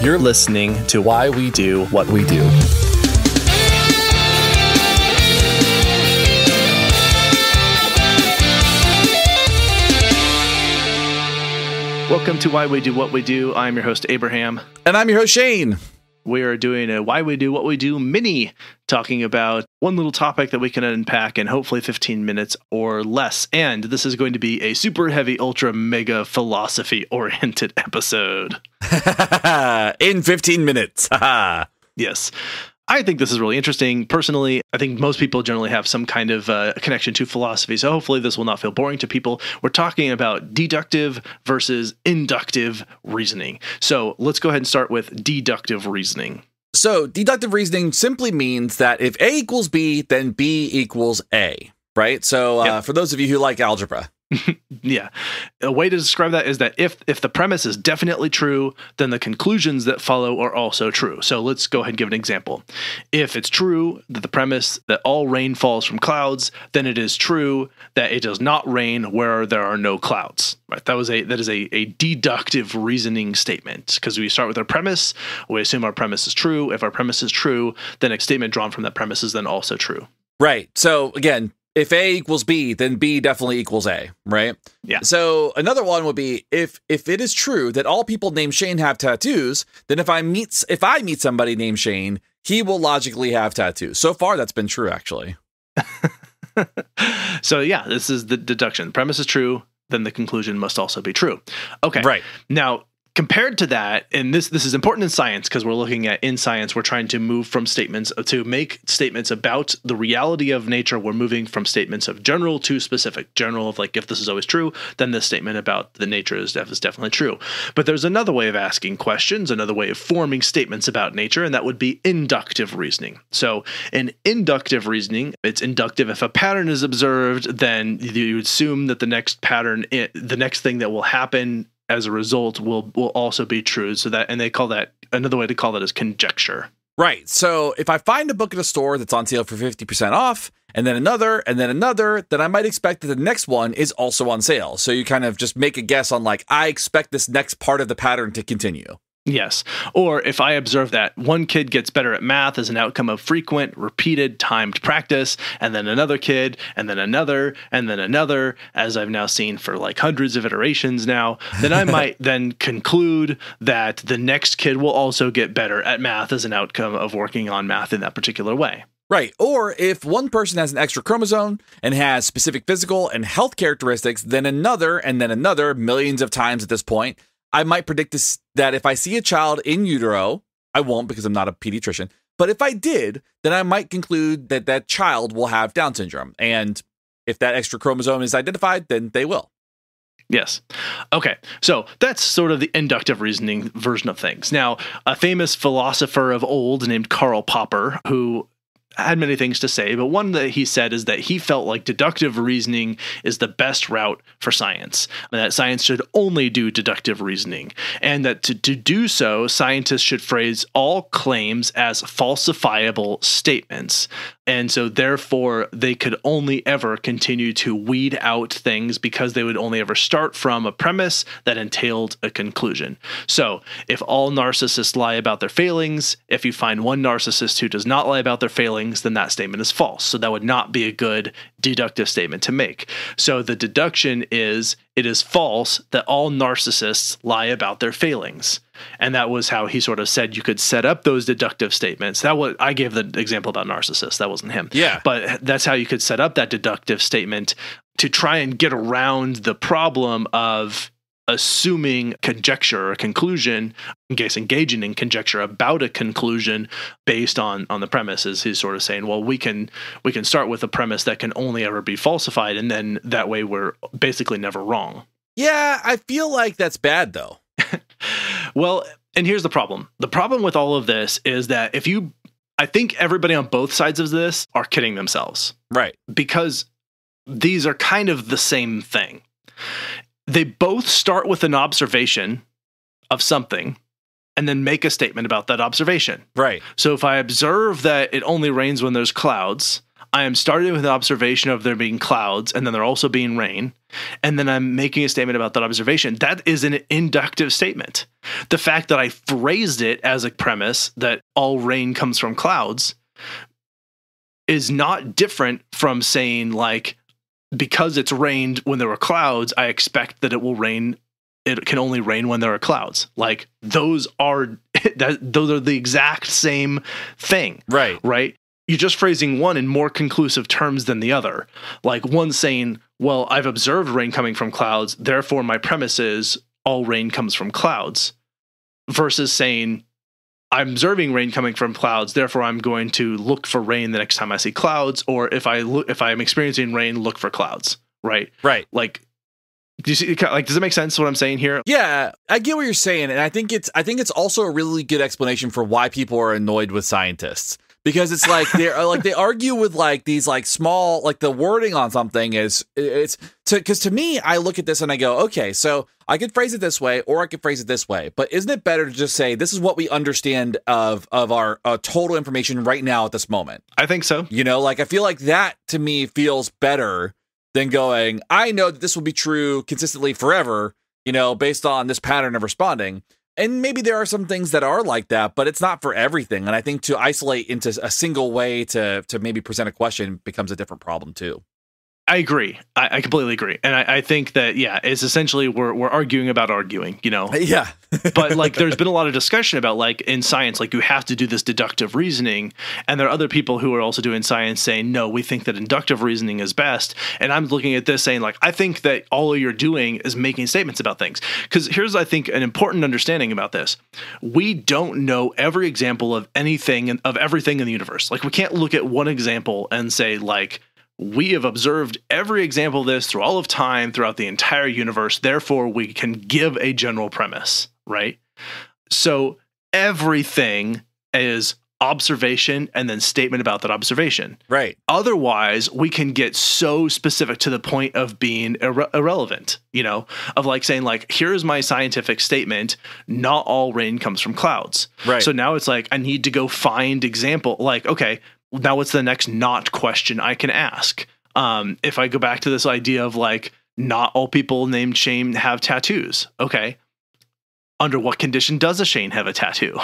You're listening to Why We Do What We Do. Welcome to Why We Do What We Do. I'm your host, Abraham. And I'm your host, Shane. We are doing a Why We Do What We Do mini, talking about one little topic that we can unpack in hopefully 15 minutes or less. And this is going to be a super heavy, ultra mega philosophy-oriented episode. In 15 minutes. Yes. I think this is really interesting. Personally, I think most people generally have some kind of connection to philosophy, so hopefully this will not feel boring to people. We're talking about deductive versus inductive reasoning. So let's go ahead and start with deductive reasoning. So deductive reasoning simply means that if A equals B, then B equals A, right? So for those of you who like algebra. Yeah. A way to describe that is that if the premise is definitely true, then the conclusions that follow are also true. So let's go ahead and give an example. If it's true that the premise that all rain falls from clouds, then it is true that it does not rain where there are no clouds. Right? That is a deductive reasoning statement, because we start with our premise, we assume our premise is true. If our premise is true, then a statement drawn from that premise is then also true. Right. So again, if A equals B, then B definitely equals A, right? Yeah. So another one would be if it is true that all people named Shane have tattoos, then if I meet somebody named Shane, he will logically have tattoos. So far, that's been true, actually. So yeah, this is the deduction. The premise is true, then the conclusion must also be true. Okay. Right. Now, compared to that, and this is important in science, because we're looking at, in science, we're trying to move from statements to make statements about the reality of nature. We're moving from statements of general to specific. General of like, if this is always true, then this statement about the nature is definitely true. But there's another way of asking questions, another way of forming statements about nature, and that would be inductive reasoning. So in inductive reasoning, it's inductive. If a pattern is observed, then you assume that the next thing that will happen as a result will also be true. So that, and they call that, another way to call that is conjecture. Right. So if I find a book at a store that's on sale for 50% off, and then another, then I might expect that the next one is also on sale. So you kind of just make a guess on like, I expect this next part of the pattern to continue. Yes. Or if I observe that one kid gets better at math as an outcome of frequent, repeated, timed practice, and then another kid, and then another, and then another, as I've now seen for like hundreds of iterations now, then I might then conclude that the next kid will also get better at math as an outcome of working on math in that particular way. Right. Or if one person has an extra chromosome and has specific physical and health characteristics, then another, and then another, millions of times at this point, I might predict this, that if I see a child in utero, I won't because I'm not a pediatrician, but if I did, then I might conclude that that child will have Down syndrome. And if that extra chromosome is identified, then they will. Yes. Okay. So that's sort of the inductive reasoning version of things. Now, a famous philosopher of old named Karl Popper, who had many things to say, but one that he said is that he felt like deductive reasoning is the best route for science, and that science should only do deductive reasoning, and that to do so, scientists should phrase all claims as falsifiable statements. And so therefore, they could only ever continue to weed out things because they would only ever start from a premise that entailed a conclusion. So if all narcissists lie about their failings, if you find one narcissist who does not lie about their failings, then that statement is false. So that would not be a good deductive statement to make. So the deduction is, it is false that all narcissists lie about their failings. And that was how he sort of said you could set up those deductive statements. I gave the example about narcissists. That wasn't him. Yeah. But that's how you could set up that deductive statement to try and get around the problem of assuming conjecture or conclusion, in case engaging in conjecture about a conclusion based on the premises. He's sort of saying, well, we can start with a premise that can only ever be falsified, and then that way we're basically never wrong. Yeah, I feel like that's bad, though. Well, and here's the problem. The problem with all of this is that I think everybody on both sides of this are kidding themselves. Right. Because these are kind of the same thing. They both start with an observation of something and then make a statement about that observation. Right. So if I observe that it only rains when there's clouds, I am starting with an observation of there being clouds and then there also being rain. And then I'm making a statement about that observation. That is an inductive statement. The fact that I phrased it as a premise that all rain comes from clouds is not different from saying, like, because it's rained when there were clouds, I expect that it will rain. It can only rain when there are clouds. Like, those are the exact same thing. Right. Right. You're just phrasing one in more conclusive terms than the other. Like, one saying, well, I've observed rain coming from clouds, therefore my premise is all rain comes from clouds, versus saying, I'm observing rain coming from clouds, therefore I'm going to look for rain the next time I see clouds, or if I'm experiencing rain, look for clouds. Right. Right. Like, do you see? Like, does it make sense what I'm saying here? Yeah, I get what you're saying, and I think it's also a really good explanation for why people are annoyed with scientists. Because it's like they argue with like these like small, like the wording on something because to me, I look at this and I go, okay, so I could phrase it this way or I could phrase it this way, but isn't it better to just say this is what we understand of our total information right now at this moment? I think so. You know, like I feel like that to me feels better than going, I know that this will be true consistently forever, you know, based on this pattern of responding. And maybe there are some things that are like that, but it's not for everything. And I think to isolate into a single way to maybe present a question becomes a different problem too. I agree. I completely agree. And I think that, yeah, it's essentially we're arguing about arguing, you know? Yeah. But like, there's been a lot of discussion about, like, in science, like, you have to do this deductive reasoning. And there are other people who are also doing science saying, no, we think that inductive reasoning is best. And I'm looking at this saying, like, I think that all you're doing is making statements about things. Because here's, I think, an important understanding about this. We don't know every example of anything and of everything in the universe. Like, we can't look at one example and say, like, we have observed every example of this through all of time, throughout the entire universe. Therefore, we can give a general premise, right? So everything is observation and then statement about that observation. Right. Otherwise, we can get so specific to the point of being irrelevant, you know, of like saying, like, here's my scientific statement. Not all rain comes from clouds. Right. So now it's like, I need to go find example. Like, okay, now what's the next not question I can ask? If I go back to this idea of, like, not all people named Shane have tattoos. Okay. Under what condition does a Shane have a tattoo?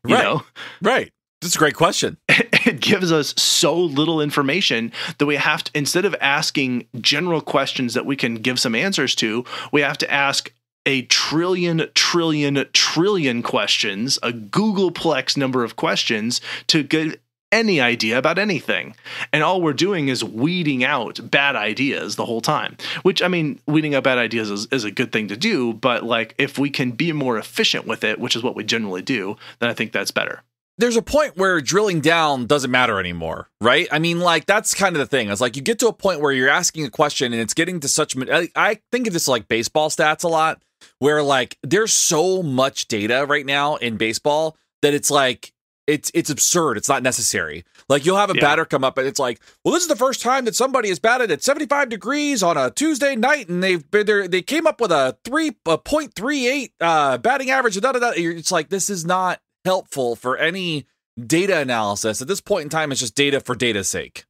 You know? Right. That's a great question. It gives us so little information that we have to, instead of asking general questions that we can give some answers to, we have to ask a trillion questions, a Googleplex number of questions to get any idea about anything. And all we're doing is weeding out bad ideas the whole time, which, I mean, weeding out bad ideas is a good thing to do. But, like, if we can be more efficient with it, which is what we generally do, then I think that's better. There's a point where drilling down doesn't matter anymore, right? I mean, like, that's kind of the thing. It's like you get to a point where you're asking a question and it's getting to such, I think of this like baseball stats a lot, where, like, there's so much data right now in baseball that it's like, it's absurd. It's not necessary. Like, you'll have a batter come up and it's like, well, this is the first time that somebody has batted at 75 degrees on a Tuesday night, and they came up with a 3.38 batting average. It's like, this is not helpful for any data analysis. At this point in time, it's just data for data's sake.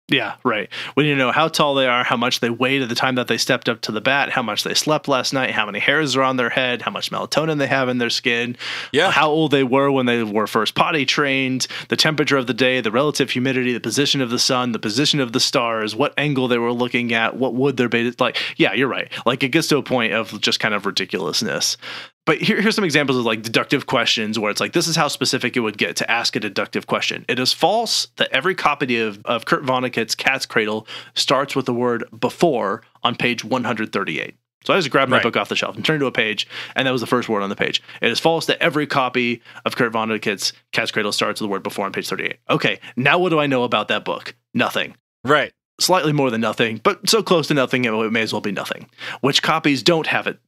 Yeah, right. We need to know how tall they are, how much they weighed at the time that they stepped up to the bat, how much they slept last night, how many hairs are on their head, how much melatonin they have in their skin, how old they were when they were first potty trained, the temperature of the day, the relative humidity, the position of the sun, the position of the stars, what angle they were looking at, what would their beta, like, yeah, you're right. Like, it gets to a point of just kind of ridiculousness. But here's some examples of, like, deductive questions where it's like, this is how specific it would get to ask a deductive question. It is false that every copy of Kurt Vonnegut's Cat's Cradle starts with the word before on page 138. So I just grabbed my book off the shelf and turned to a page, and that was the first word on the page. It is false that every copy of Kurt Vonnegut's Cat's Cradle starts with the word before on page 38. Okay, now what do I know about that book? Nothing. Right. Slightly more than nothing, but so close to nothing, it may as well be nothing. Which copies don't have it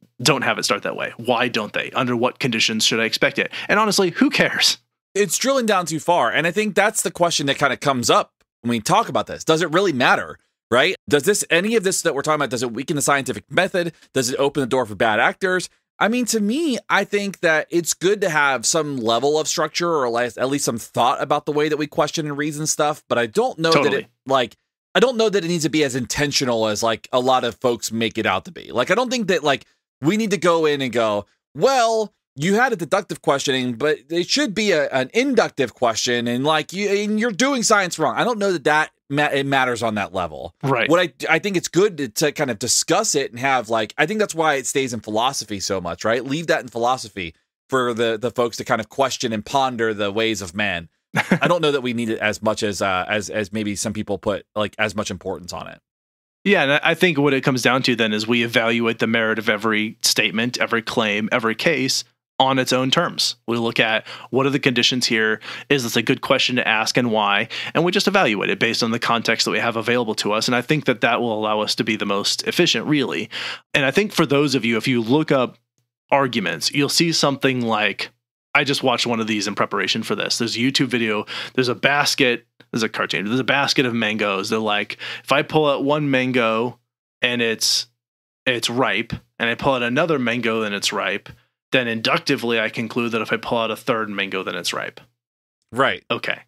start that way? Why don't they? Under what conditions should I expect it? And honestly, who cares? It's drilling down too far. And I think that's the question that kind of comes up when we talk about this. Does it really matter? Right? Does any of this that we're talking about, does it weaken the scientific method? Does it open the door for bad actors? I mean, to me, I think that it's good to have some level of structure or at least some thought about the way that we question and reason stuff. But I don't know I don't know that it needs to be as intentional as like a lot of folks make it out to be. Like, I don't think that like we need to go in and go, well, you had a deductive questioning, but it should be an inductive question. And like you're doing science wrong. I don't know that it matters on that level. Right. What I think it's good to kind of discuss it and have like, I think that's why it stays in philosophy so much, right? Leave that in philosophy for the folks to kind of question and ponder the ways of man. I don't know that we need it as much as maybe some people put like as much importance on it. Yeah, and I think what it comes down to then is we evaluate the merit of every statement, every claim, every case on its own terms. We look at what are the conditions here? Is this a good question to ask and why? And we just evaluate it based on the context that we have available to us. And I think that will allow us to be the most efficient, really. And I think for those of you, if you look up arguments, you'll see something like, I just watched one of these in preparation for this. There's a YouTube video. There's a basket. There's a cartoon. There's a basket of mangoes. They're like, if I pull out one mango and it's ripe, and I pull out another mango and it's ripe, then inductively I conclude that if I pull out a third mango, then it's ripe. Right. Okay.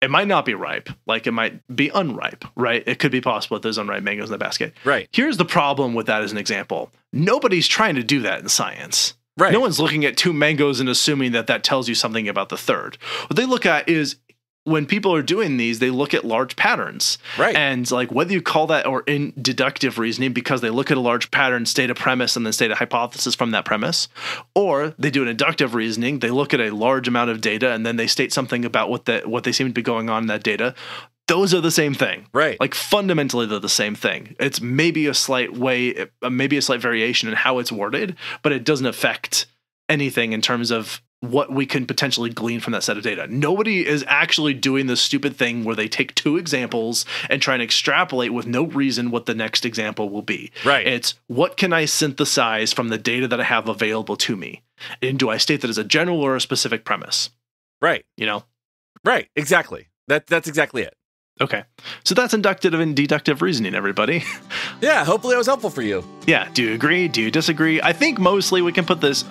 It might not be ripe. Like it might be unripe, right? It could be possible that there's unripe mangoes in the basket. Right. Here's the problem with that as an example. Nobody's trying to do that in science. Right. No one's looking at two mangoes and assuming that tells you something about the third. What they look at is when people are doing these, they look at large patterns. Right. And like whether you call that or in deductive reasoning, because they look at a large pattern, state a premise, and then state a hypothesis from that premise, or they do an inductive reasoning, they look at a large amount of data and then they state something about what they seem to be going on in that data. Those are the same thing. Right. Like fundamentally, they're the same thing. It's maybe a slight variation in how it's worded, but it doesn't affect anything in terms of what we can potentially glean from that set of data. Nobody is actually doing this stupid thing where they take two examples and try and extrapolate with no reason what the next example will be. Right. It's what can I synthesize from the data that I have available to me? And do I state that as a general or a specific premise? Right. You know? Right. Exactly. That's exactly it. Okay. So that's inductive and deductive reasoning, everybody. Yeah. Hopefully it was helpful for you. Yeah. Do you agree? Do you disagree? I think mostly we can put this...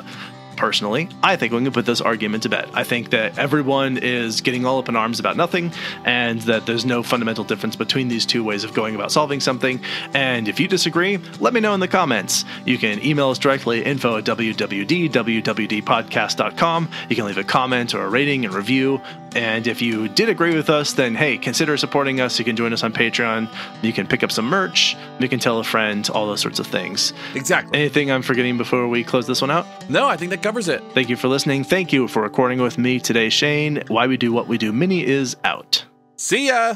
Personally, I think we can put this argument to bed. I think that everyone is getting all up in arms about nothing, and that there's no fundamental difference between these two ways of going about solving something. And if you disagree, let me know in the comments. You can email us directly, info@wwd.podcast.com. You can leave a comment or a rating and review. And if you did agree with us, then hey, consider supporting us. You can join us on Patreon. You can pick up some merch. You can tell a friend, all those sorts of things. Exactly. Anything I'm forgetting before we close this one out? No, I think that covers it. Thank you for listening. Thank you for recording with me today, Shane. Why We Do What We Do mini is out. See ya.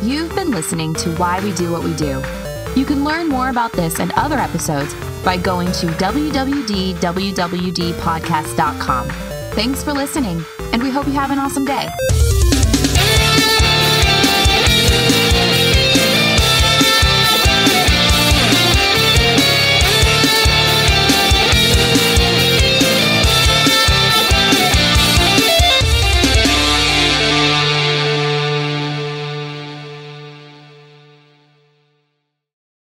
You've been listening to Why We Do What We Do. You can learn more about this and other episodes by going to www.wwdpodcast.com. Thanks for listening, and we hope you have an awesome day.